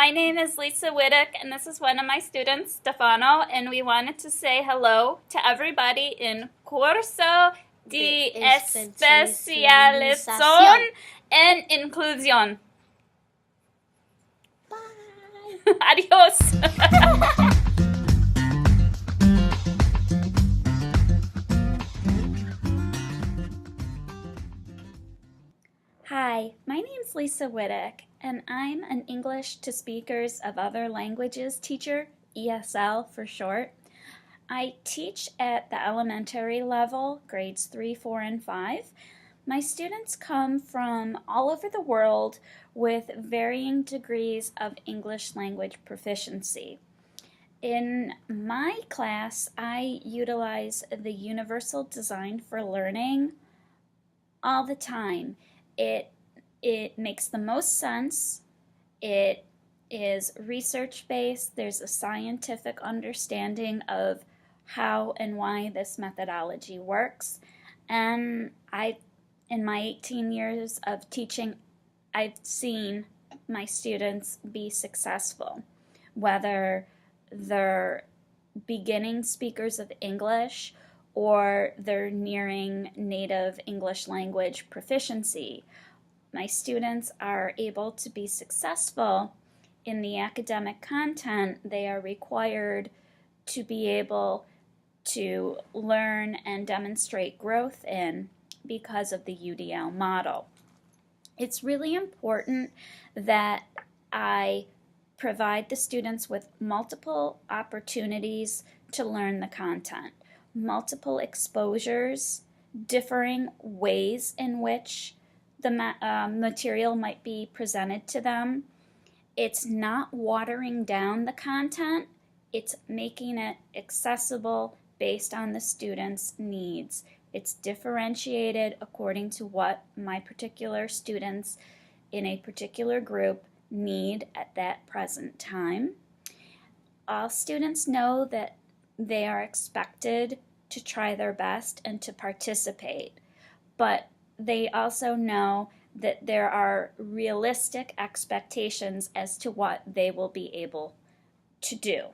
My name is Lisa Wittek, and this is one of my students, Stefano, and we wanted to say hello to everybody in Curso de Especialización en Inclusión. Bye. Adios. Hi, my name's Lisa Wittek, and I'm an English to Speakers of Other Languages teacher, ESL for short. I teach at the elementary level, grades 3, 4, and 5. My students come from all over the world with varying degrees of English language proficiency. In my class, I utilize the Universal Design for Learning all the time. It makes the most sense. It is research-based. There's a scientific understanding of how and why this methodology works. And in my 18 years of teaching, I've seen my students be successful, whether they're beginning speakers of English or they're nearing native English language proficiency. My students are able to be successful in the academic content they are required to be able to learn and demonstrate growth in because of the UDL model. It's really important that I provide the students with multiple opportunities to learn the content, multiple exposures, differing ways in which the material might be presented to them. It's not watering down the content, it's making it accessible based on the student's needs. It's differentiated according to what my particular students in a particular group need at that present time. All students know that they are expected to try their best and to participate, but they also know that there are realistic expectations as to what they will be able to do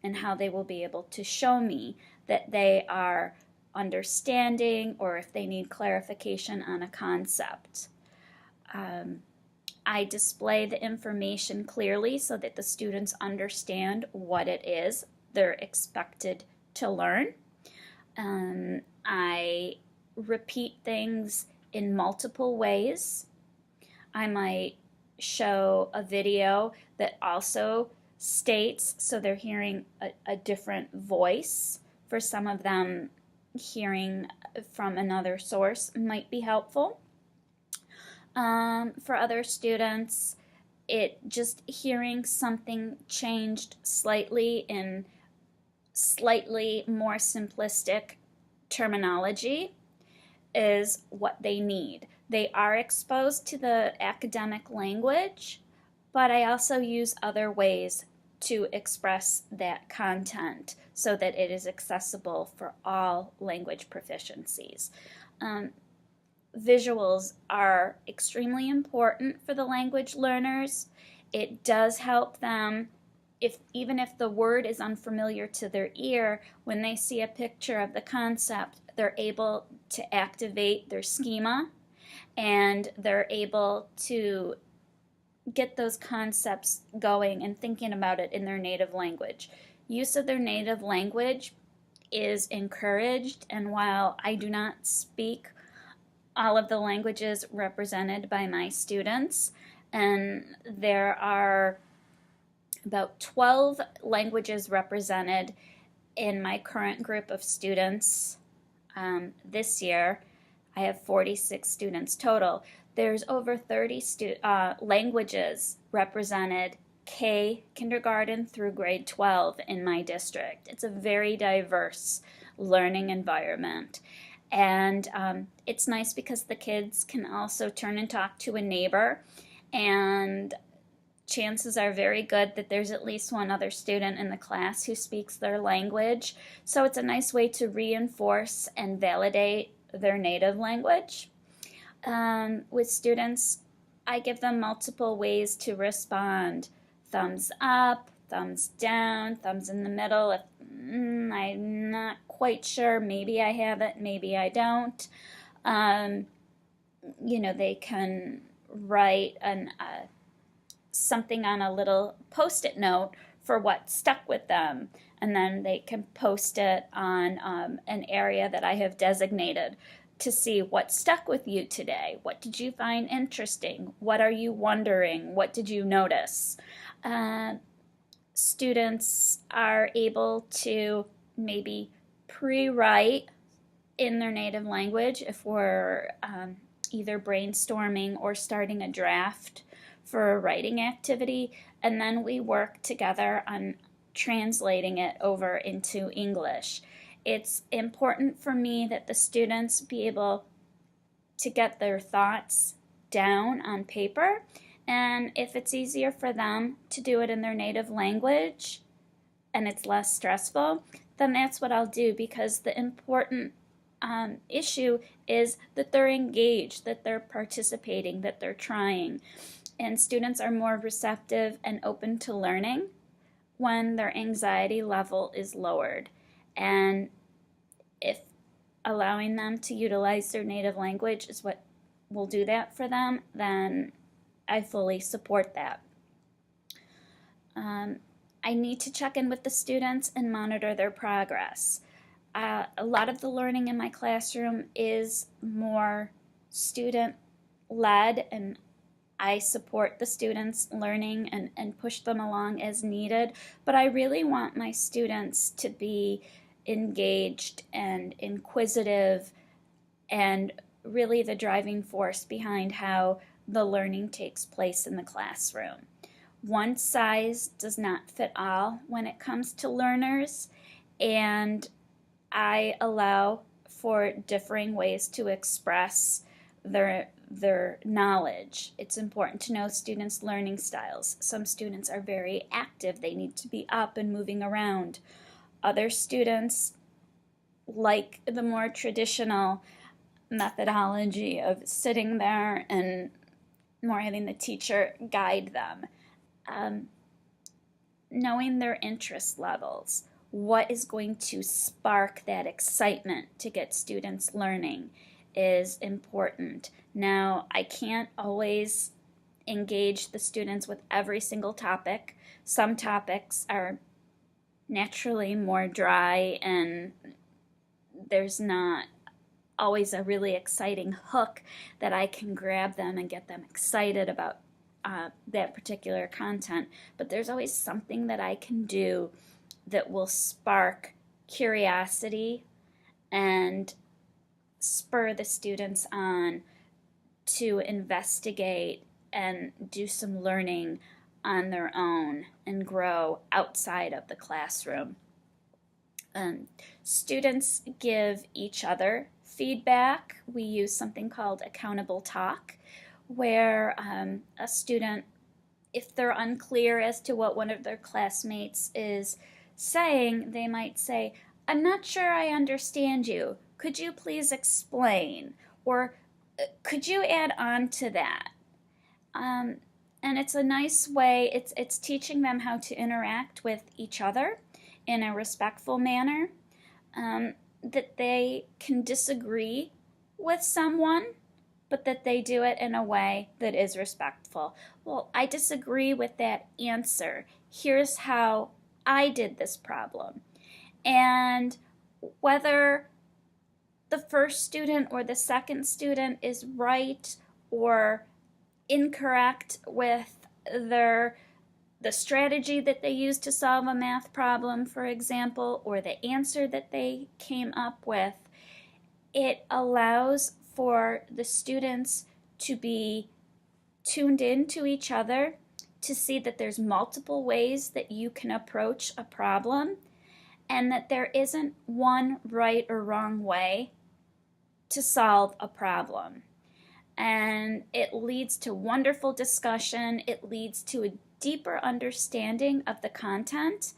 and how they will be able to show me that they are understanding or if they need clarification on a concept. I display the information clearly so that the students understand what it is they're expected to learn. I repeat things in multiple ways. I might show a video that also states, so they're hearing a different voice. For some of them, hearing from another source might be helpful. For other students, just hearing something changed slightly in slightly more simplistic terminology is what they need. They are exposed to the academic language, but I also use other ways to express that content so that it is accessible for all language proficiencies. Visuals are extremely important for the language learners. It does help them, even if the word is unfamiliar to their ear, when they see a picture of the concept, they're able to activate their schema and they're able to get those concepts going and thinking about it in their native language. Use of their native language is encouraged, and while I do not speak all of the languages represented by my students, and there are about 12 languages represented in my current group of students. This year, I have 46 students total. There's over 30 languages represented kindergarten through grade 12 in my district. It's a very diverse learning environment. And it's nice because the kids can also turn and talk to a neighbor, and chances are very good that there's at least one other student in the class who speaks their language. So it's a nice way to reinforce and validate their native language. With students, I give them multiple ways to respond. thumbs up, thumbs down, thumbs in the middle. If I'm not quite sure, maybe I have it, maybe I don't. They can write something on a little post-it note for what stuck with them, and then they can post it on an area that I have designated to see what stuck with you today. What did you find interesting? What are you wondering? What did you notice? Students are able to maybe pre-write in their native language if we're either brainstorming or starting a draft for a writing activity, and then we work together on translating it over into English. It's important for me that the students be able to get their thoughts down on paper, and if it's easier for them to do it in their native language and it's less stressful, then that's what I'll do, because the important issue is that they're engaged, that they're participating, that they're trying. And students are more receptive and open to learning when their anxiety level is lowered. And if allowing them to utilize their native language is what will do that for them, then I fully support that. I need to check in with the students and monitor their progress. A lot of the learning in my classroom is more student-led, and I support the students' learning and push them along as needed, but I really want my students to be engaged and inquisitive and really the driving force behind how the learning takes place in the classroom. One size does not fit all when it comes to learners, and I allow for differing ways to express their knowledge. It's important to know students' learning styles. Some students are very active. They need to be up and moving around. Other students like the more traditional methodology of sitting there and more having the teacher guide them. Knowing their interest levels. What is going to spark that excitement to get students learning is important. Now, I can't always engage the students with every single topic. Some topics are naturally more dry, and there's not always a really exciting hook that I can grab them and get them excited about that particular content. But there's always something that I can do that will spark curiosity and spur the students on to investigate and do some learning on their own and grow outside of the classroom. Students give each other feedback. We use something called accountable talk, where a student, if they're unclear as to what one of their classmates is saying, they might say, "I'm not sure I understand you. Could you please explain?" Or could you add on to that? And it's a nice way, it's teaching them how to interact with each other in a respectful manner, that they can disagree with someone, but that they do it in a way that is respectful. Well, I disagree with that answer. Here's how I did this problem. And whether the first student or the second student is right or incorrect with the strategy that they used to solve a math problem, for example, or the answer that they came up with, it allows for the students to be tuned in to each other, to see that there's multiple ways that you can approach a problem, and that there isn't one right or wrong way to solve a problem. And it leads to wonderful discussion. It leads to a deeper understanding of the content,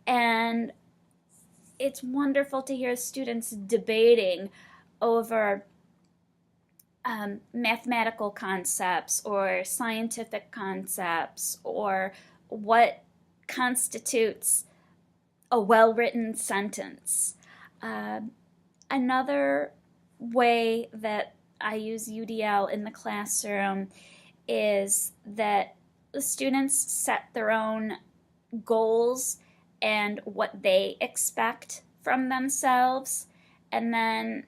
and it's wonderful to hear students debating over mathematical concepts or scientific concepts or what constitutes a well-written sentence. Another way that I use UDL in the classroom is that the students set their own goals and what they expect from themselves, and then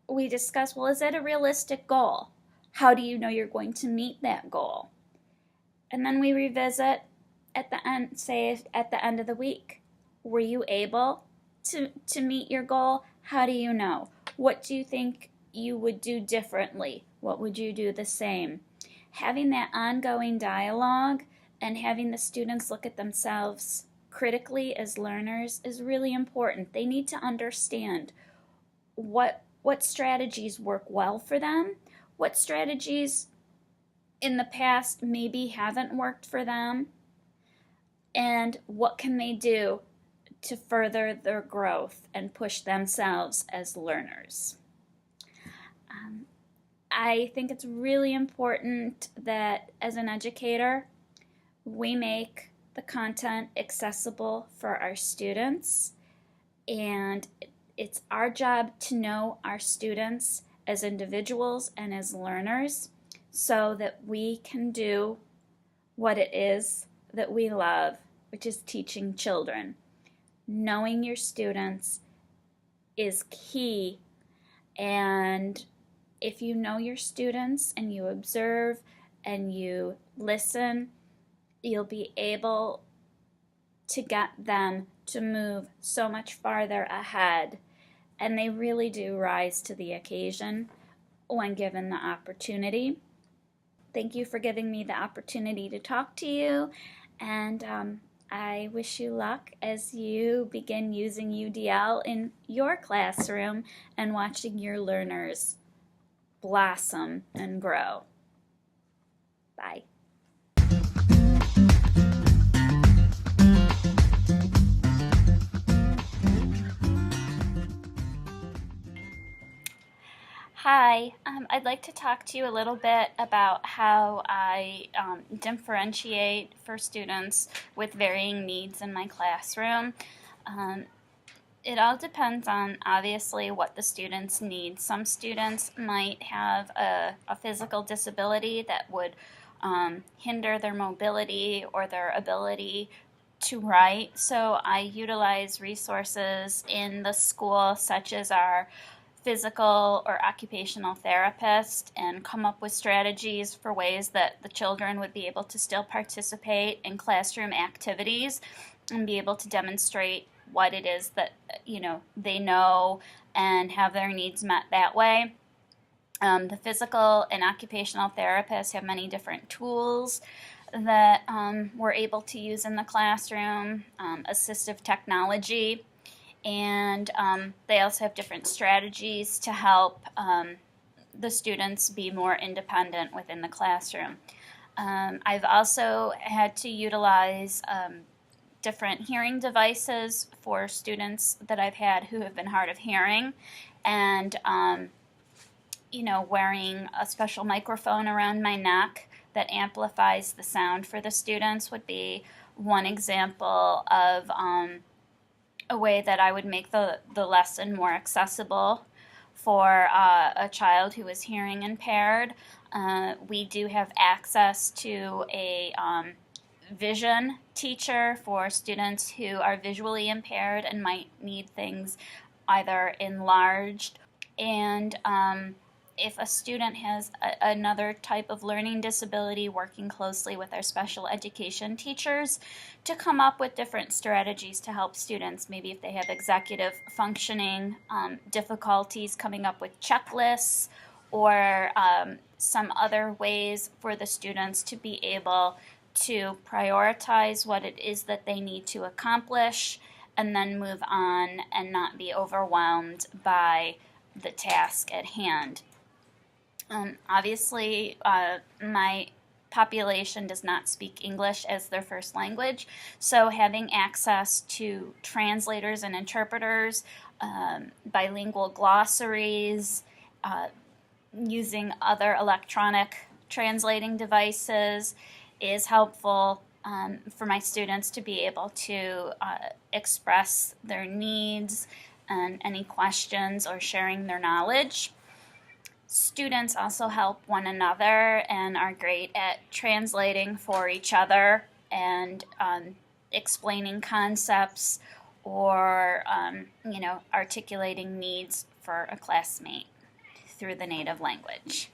we discuss, well, is that a realistic goal? How do you know you're going to meet that goal? And then we revisit at the end, say at the end of the week. Were you able to meet your goal? How do you know? What do you think you would do differently? What would you do the same? Having that ongoing dialogue and having the students look at themselves critically as learners is really important. They need to understand what strategies work well for them, what strategies in the past maybe haven't worked for them, and what can they do to further their growth and push themselves as learners. I think it's really important that as an educator, we make the content accessible for our students, and it's our job to know our students as individuals and as learners so that we can do what it is that we love, which is teaching children. Knowing your students is key, and if you know your students and you observe and you listen, you'll be able to get them to move so much farther ahead, and they really do rise to the occasion when given the opportunity. Thank you for giving me the opportunity to talk to you, and I wish you luck as you begin using UDL in your classroom and watching your learners blossom and grow. Bye. Hi, I'd like to talk to you a little bit about how I differentiate for students with varying needs in my classroom. It all depends on, obviously, what the students need. Some students might have a physical disability that would hinder their mobility or their ability to write, so I utilize resources in the school such as our physical or occupational therapist and come up with strategies for ways that the children would be able to still participate in classroom activities and be able to demonstrate what it is that they know and have their needs met that way. The physical and occupational therapists have many different tools that we're able to use in the classroom, assistive technology, and they also have different strategies to help the students be more independent within the classroom. I've also had to utilize different hearing devices for students that I've had who have been hard of hearing, and wearing a special microphone around my neck that amplifies the sound for the students would be one example of a way that I would make the lesson more accessible for a child who is hearing impaired. We do have access to a vision teacher for students who are visually impaired and might need things either enlarged, and if a student has another type of learning disability, working closely with our special education teachers to come up with different strategies to help students. Maybe if they have executive functioning difficulties, coming up with checklists or some other ways for the students to be able to prioritize what it is that they need to accomplish and then move on and not be overwhelmed by the task at hand. Obviously, my population does not speak English as their first language, so having access to translators and interpreters, bilingual glossaries, using other electronic translating devices is helpful. for my students to be able to express their needs and any questions or sharing their knowledge. Students also help one another and are great at translating for each other and explaining concepts or articulating needs for a classmate through the native language.